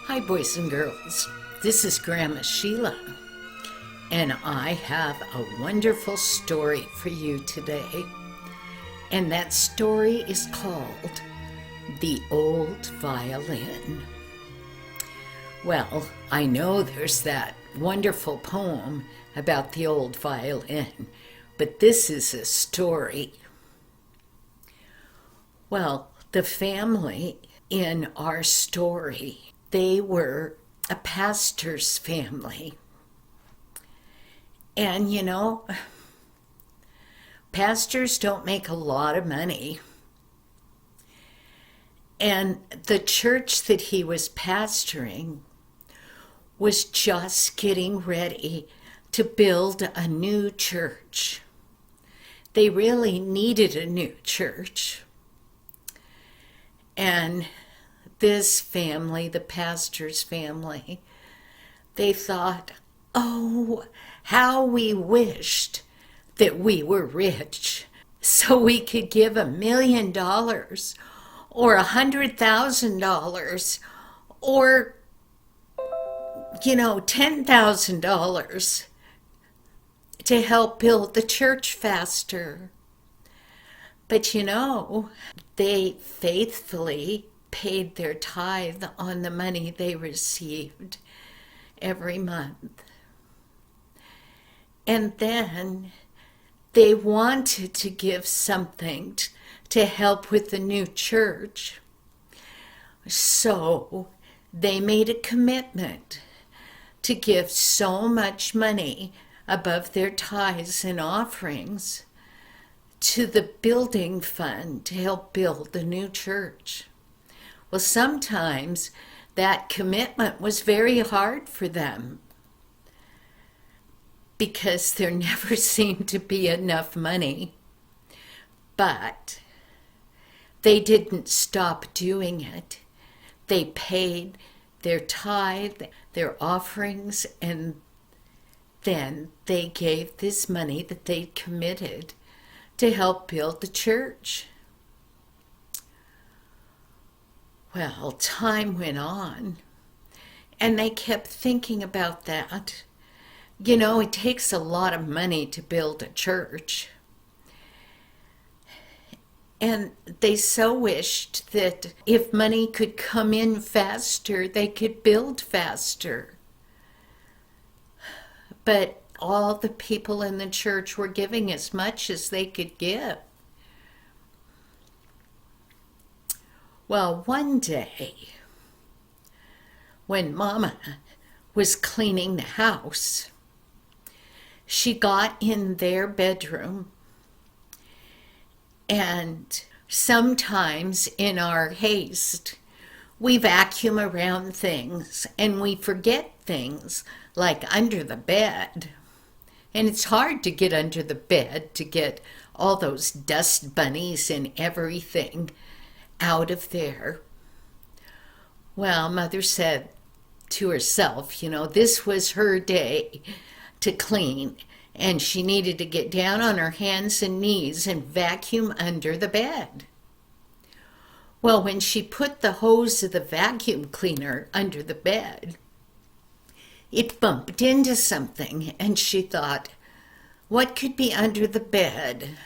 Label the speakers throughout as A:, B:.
A: Hi, boys and girls. This is Grandma Sheilla, and I have a wonderful story for you today. And that story is called The Old Violin. Well, I know there's that wonderful poem about the old violin, but this is a story. Well, the family in our story, they were a pastor's family. And pastors don't make a lot of money. And the church that he was pastoring was just getting ready to build a new church. They really needed a new church. And this family, the pastor's family, they thought, oh, how we wished that we were rich so we could give $1 million or $100,000 or, $10,000 to help build the church faster. But they faithfully paid their tithe on the money they received every month. And then they wanted to give something to help with the new church. So they made a commitment to give so much money above their tithes and offerings to the building fund to help build the new church. Well, sometimes that commitment was very hard for them because there never seemed to be enough money. But they didn't stop doing it. They paid their tithe, their offerings, and then they gave this money that they committed to help build the church. Well, time went on, and they kept thinking about that. It takes a lot of money to build a church. And they so wished that if money could come in faster, they could build faster. But all the people in the church were giving as much as they could give. Well, one day, when Mama was cleaning the house, she got in their bedroom, and sometimes in our haste, we vacuum around things and we forget things like under the bed. And it's hard to get under the bed to get all those dust bunnies and everything out of there. Well, Mother said to herself, this was her day to clean, and she needed to get down on her hands and knees and vacuum under the bed. Well, when she put the hose of the vacuum cleaner under the bed, it bumped into something, and she thought, what could be under the bed?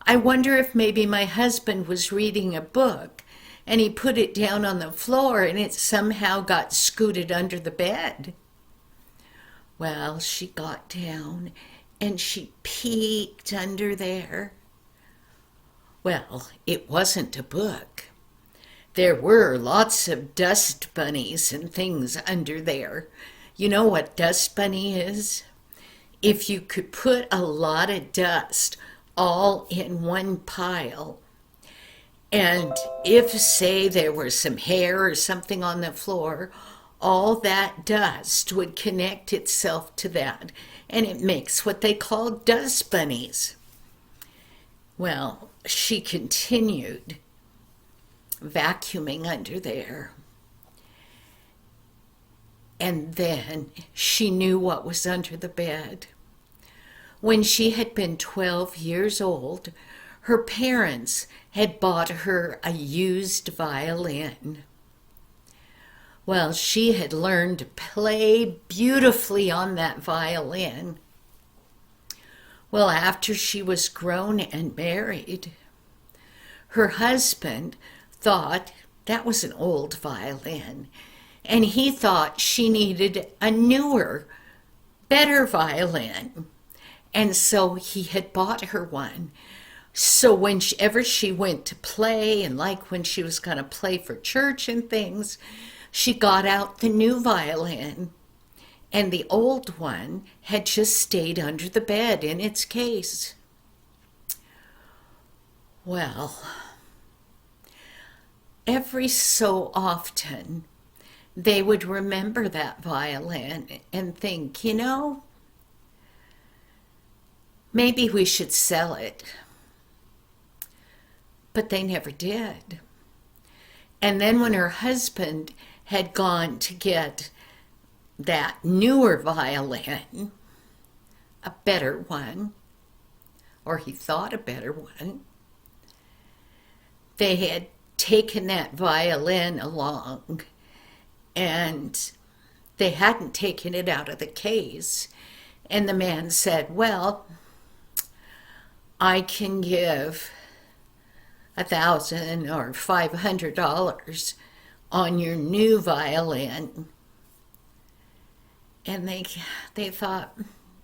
A: I wonder if maybe my husband was reading a book and he put it down on the floor and it somehow got scooted under the bed. Well, she got down and she peeked under there. Well, it wasn't a book. There were lots of dust bunnies and things under there. You know what dust bunny is? If you could put a lot of dust all in one pile, and if, say, there were some hair or something on the floor, all that dust would connect itself to that, and it makes what they call dust bunnies. Well, she continued vacuuming under there. And then she knew what was under the bed. When she had been 12 years old, her parents had bought her a used violin. Well, she had learned to play beautifully on that violin. Well, after she was grown and married, her husband thought that was an old violin, and he thought she needed a newer, better violin. And so he had bought her one. So whenever she went to play, and like when she was going to play for church and things, she got out the new violin, and the old one had just stayed under the bed in its case. Well, every so often, they would remember that violin and think, maybe we should sell it. But they never did. And then when her husband had gone to get that newer violin, a better one, or he thought a better one, they had taken that violin along, and they hadn't taken it out of the case. And the man said, well, I can give $1,000 or $500 on your new violin. And they thought,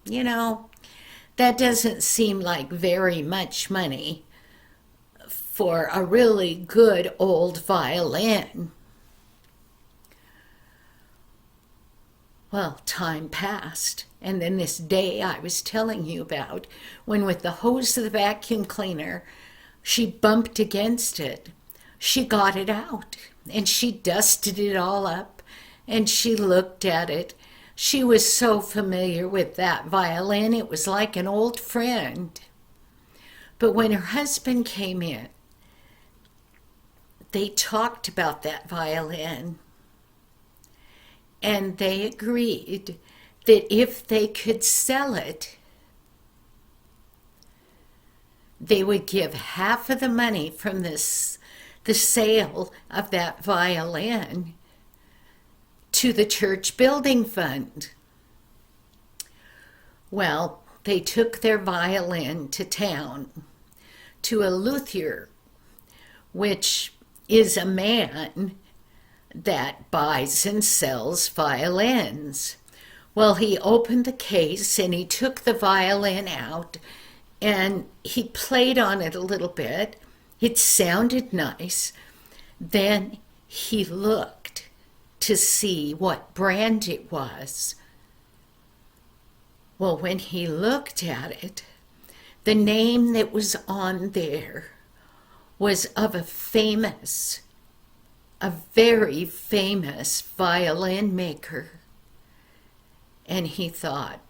A: that doesn't seem like very much money for a really good old violin. Well, time passed, and then this day I was telling you about, when with the hose of the vacuum cleaner, she bumped against it. She got it out, and she dusted it all up, and she looked at it. She was so familiar with that violin, it was like an old friend. But when her husband came in, they talked about that violin, and they agreed that if they could sell it, they would give half of the money from the sale of that violin to the church building fund. Well, they took their violin to town, to a luthier, which is a man that buys and sells violins. Well, he opened the case and he took the violin out and he played on it a little bit. It sounded nice. Then he looked to see what brand it was. Well, when he looked at it, the name that was on there was of a very famous violin maker. And he thought,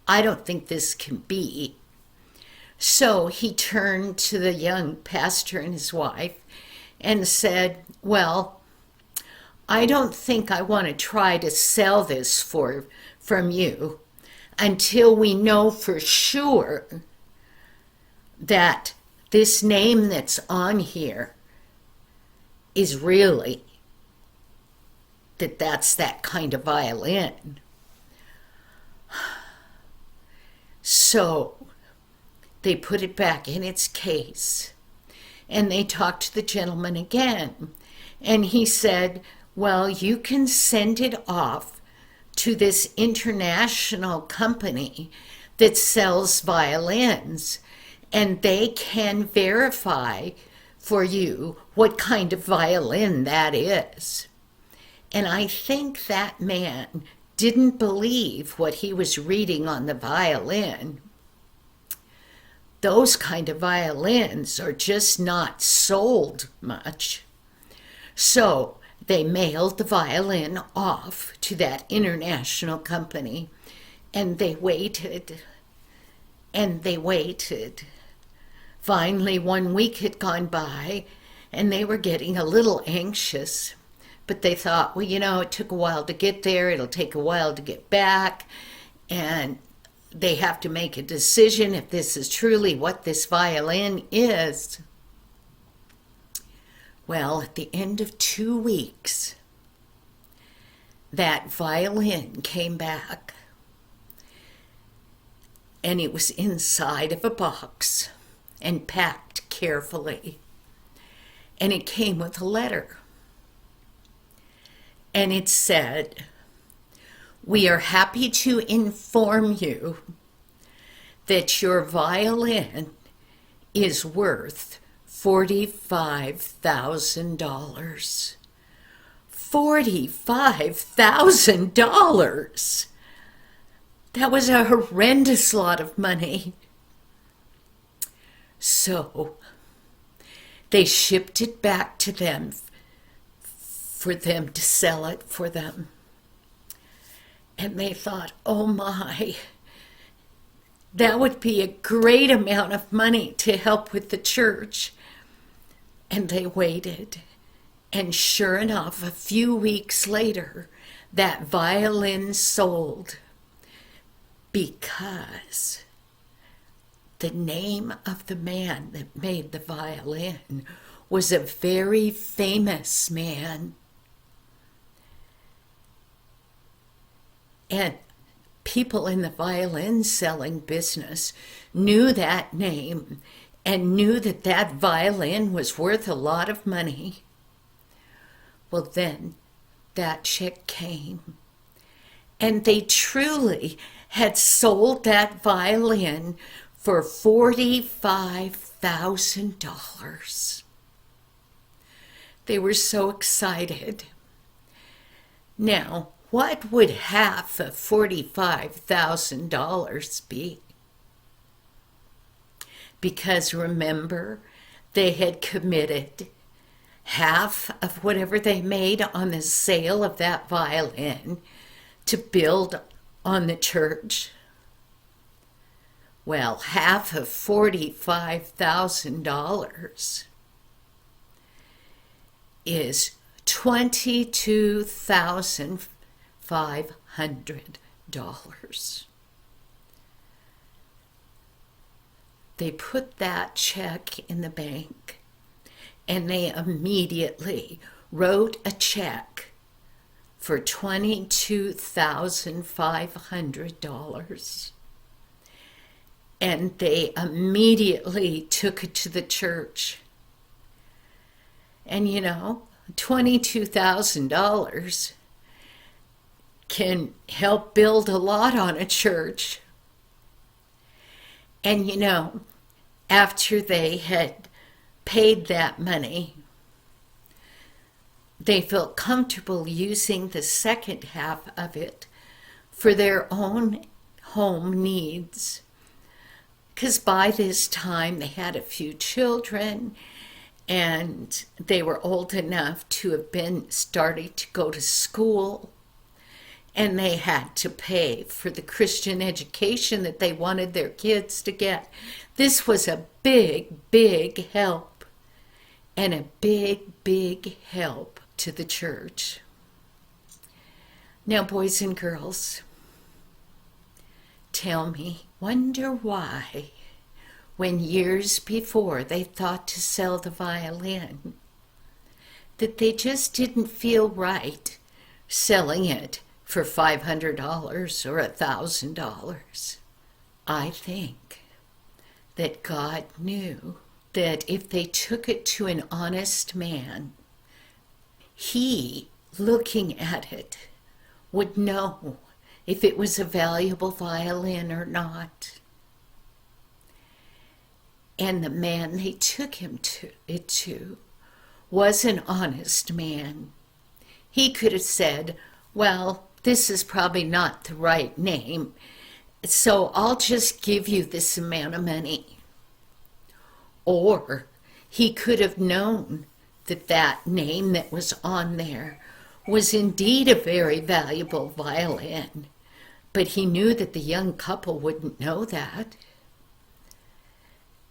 A: I don't think this can be. So he turned to the young pastor and his wife and said, well, I don't think I want to try to sell this from you until we know for sure that this name that's on here is really that's that kind of violin. So they put it back in its case, and they talked to the gentleman again, and he said, well, you can send it off to this international company that sells violins, and they can verify for you what kind of violin that is. And I think that man didn't believe what he was reading on the violin. Those kind of violins are just not sold much. So they mailed the violin off to that international company, and they waited, and they waited. Finally, 1 week had gone by, and they were getting a little anxious. But they thought, well, it took a while to get there. It'll take a while to get back. And they have to make a decision if this is truly what this violin is. Well, at the end of 2 weeks, that violin came back, and it was inside of a box and packed carefully. And it came with a letter. And it said, "We are happy to inform you that your violin is worth $45,000. $45,000! That was a horrendous lot of money. So they shipped it back to them for them to sell it for them. And they thought, oh my, that would be a great amount of money to help with the church. And they waited. And sure enough, a few weeks later, that violin sold, because the name of the man that made the violin was a very famous man. And people in the violin selling business knew that name and knew that that violin was worth a lot of money. Well, then that check came, and they truly had sold that violin for $45,000. They were so excited. Now, what would half of $45,000 be? Because remember, they had committed half of whatever they made on the sale of that violin to build on the church. Well, half of $45,000 is $22,500. They put that check in the bank, and they immediately wrote a check for $22,500. And they immediately took it to the church. And you know, $22,000 can help build a lot on a church. And you know, after they had paid that money, they felt comfortable using the second half of it for their own home needs. Because by this time they had a few children, and they were old enough to have been starting to go to school, and they had to pay for the Christian education that they wanted their kids to get. This was a big, big help, and a big, big help to the church. Now, boys and girls, tell me, wonder why, when years before they thought to sell the violin, that they just didn't feel right selling it for $500 or $1,000. I think that God knew that if they took it to an honest man, he, looking at it, would know if it was a valuable violin or not. And the man they took it to was an honest man. He could have said, well, this is probably not the right name, so I'll just give you this amount of money. Or he could have known that that name that was on there was indeed a very valuable violin, but he knew that the young couple wouldn't know that.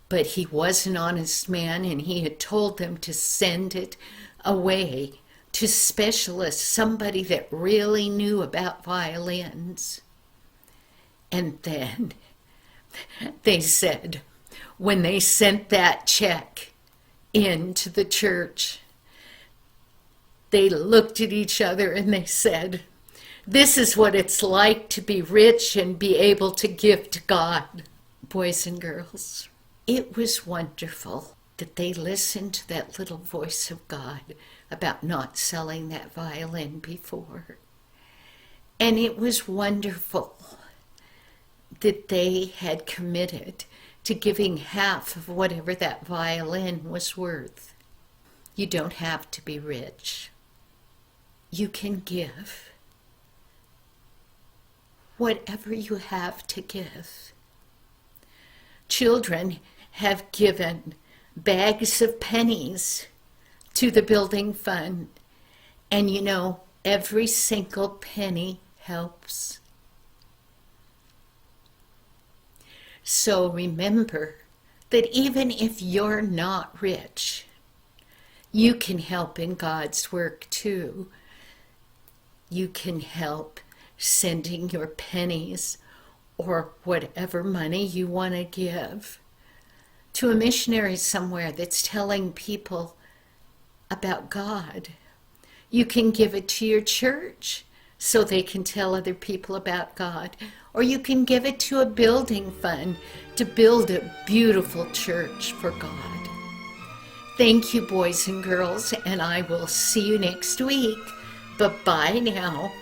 A: But he was an honest man, and he had told them to send it away to specialists, somebody that really knew about violins. And then they said, when they sent that check into the church, they looked at each other and they said, "This is what it's like to be rich and be able to give to God." Boys and girls, it was wonderful that they listened to that little voice of God about not selling that violin before. And it was wonderful that they had committed to giving half of whatever that violin was worth. You don't have to be rich. You can give whatever you have to give. Children have given bags of pennies to the building fund, and you know, every single penny helps. So remember that even if you're not rich, you can help in God's work too. You can help sending your pennies or whatever money you want to give to a missionary somewhere that's telling people about God. You can give it to your church so they can tell other people about God. Or you can give it to a building fund to build a beautiful church for God. Thank you, boys and girls, and I will see you next week. Bye-bye now.